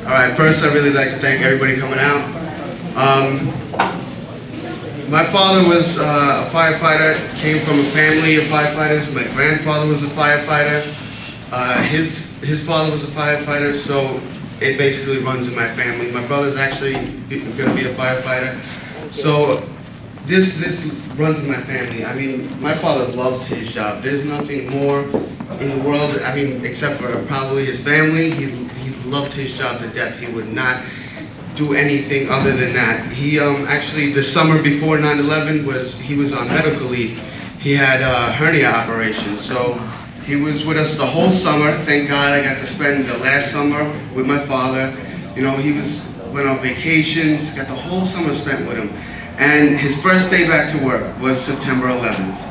All right, first I'd really like to thank everybody coming out. My father was a firefighter, came from a family of firefighters. My grandfather was a firefighter. His father was a firefighter, so it basically runs in my family. My brother's actually going to be a firefighter. So this runs in my family. I mean, my father loved his job. There's nothing more in the world, I mean, except for probably his family. He loved his job to death. He would not do anything other than that. He actually, the summer before 9/11, he was on medical leave. He had a hernia operation, so he was with us the whole summer. Thank God I got to spend the last summer with my father. You know, went on vacations, got the whole summer spent with him. And his first day back to work was September 11th.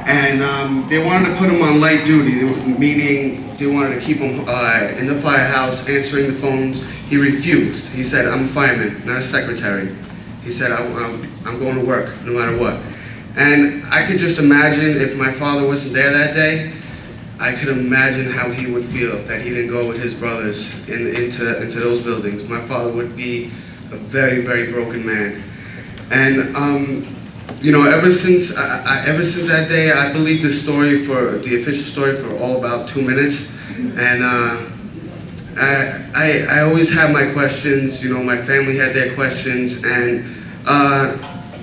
And they wanted to put him on light duty, meaning they wanted to keep him in the firehouse answering the phones. He refused. He said, I'm a fireman, not a secretary. He said, I'm going to work no matter what. And I could just imagine if my father wasn't there that day, I could imagine how he would feel that he didn't go with his brothers into those buildings. My father would be a very, very broken man. And you know, ever since that day, I believe the official story for all about 2 minutes. And I always have my questions. You know, my family had their questions, and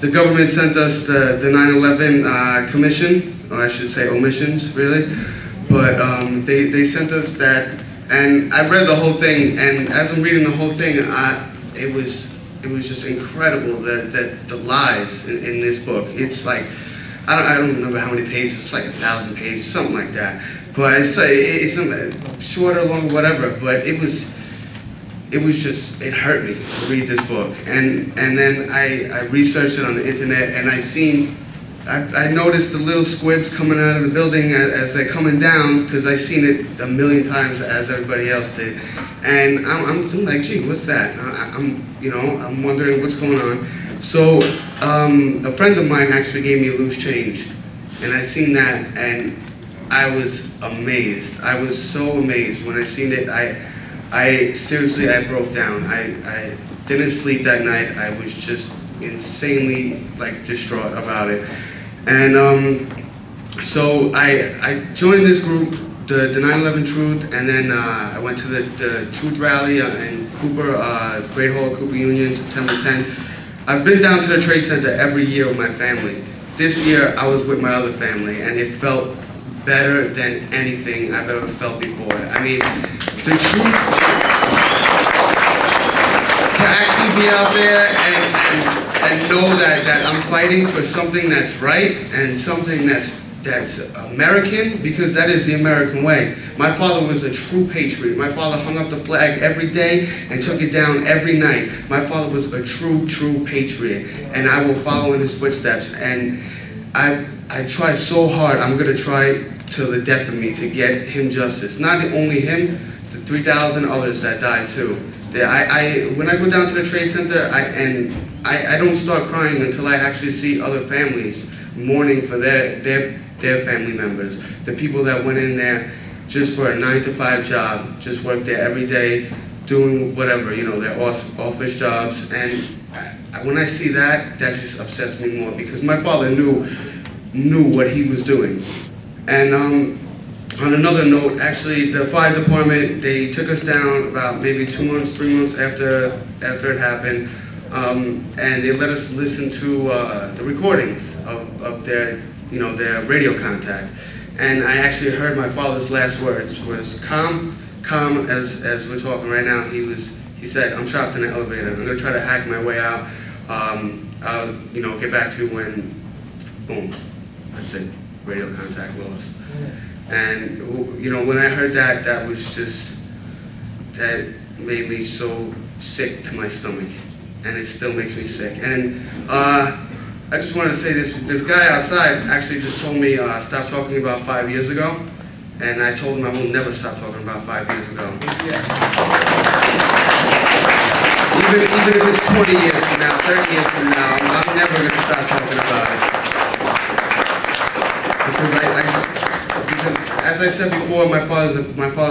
the government sent us the 9/11 commission, or I should say omissions, really. But they sent us that, and I read the whole thing. And as I'm reading the whole thing, it was just incredible that the lies in this book. It's like, I don't remember how many pages. It's like 1,000 pages, something like that. But it's shorter, longer, whatever. But it hurt me to read this book. And then I researched it on the internet, and I noticed the little squibs coming out of the building as they're coming down, because I've seen it a million times as everybody else did. And I'm like, gee, what's that? I'm wondering what's going on. So a friend of mine actually gave me a loose change, and I seen that, and I was amazed. I was so amazed when I seen it. I seriously broke down. I didn't sleep that night. I was just insanely distraught about it. And so I joined this group, the 9/11 Truth, and then I went to the Truth Rally in Cooper, Great Hall, Cooper Union, September 10th. I've been down to the Trade Center every year with my family. This year I was with my other family, and it felt better than anything I've ever felt before. I mean, the truth, to actually be out there and know that I'm fighting for something that's right and something that's American, because that is the American way. My father was a true patriot. My father hung up the flag every day and took it down every night. My father was a true patriot, and I will follow in his footsteps. And I try so hard. I'm going to try till the death of me to get him justice. Not only him, the 3,000 others that died too. When I go down to the Trade Center, I don't start crying until I actually see other families mourning for their family members. The people that went in there just for a 9-to-5 job, just worked there every day, doing whatever, you know, their office jobs. And when I see that, that just upsets me more, because my father knew what he was doing. And on another note, actually, the fire department, they took us down about maybe 2 months, 3 months after it happened, and they let us listen to the recordings of their radio contact. And I actually heard my father's last words was calm as we're talking right now. He said, I'm trapped in an elevator. I'm gonna try to hack my way out. I'll get back to you when, boom, that's it, radio contact lost. And when I heard that, that made me so sick to my stomach, and it still makes me sick. And I just wanted to say this guy outside actually just told me stop talking about 5 years ago, and I told him I will never stop talking about 5 years ago. Yeah. Even if it's 20 years from now, 30 years from now, I'm never going to stop talking about it. Because as as I said before, my father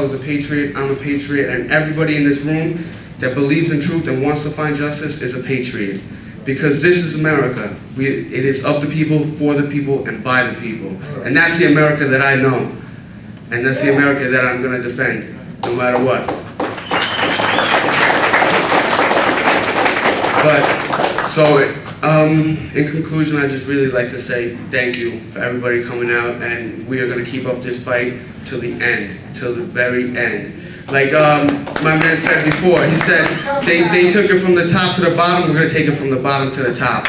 was a patriot, I'm a patriot, and everybody in this room that believes in truth and wants to find justice is a patriot. Because this is America. It is of the people, for the people, and by the people. And that's the America that I know. And that's the America that I'm going to defend, no matter what. But, so, in conclusion, I'd just really like to say thank you for everybody coming out, and we are going to keep up this fight till the end, till the very end. Like my man said before, he said, they took it from the top to the bottom, we're going to take it from the bottom to the top.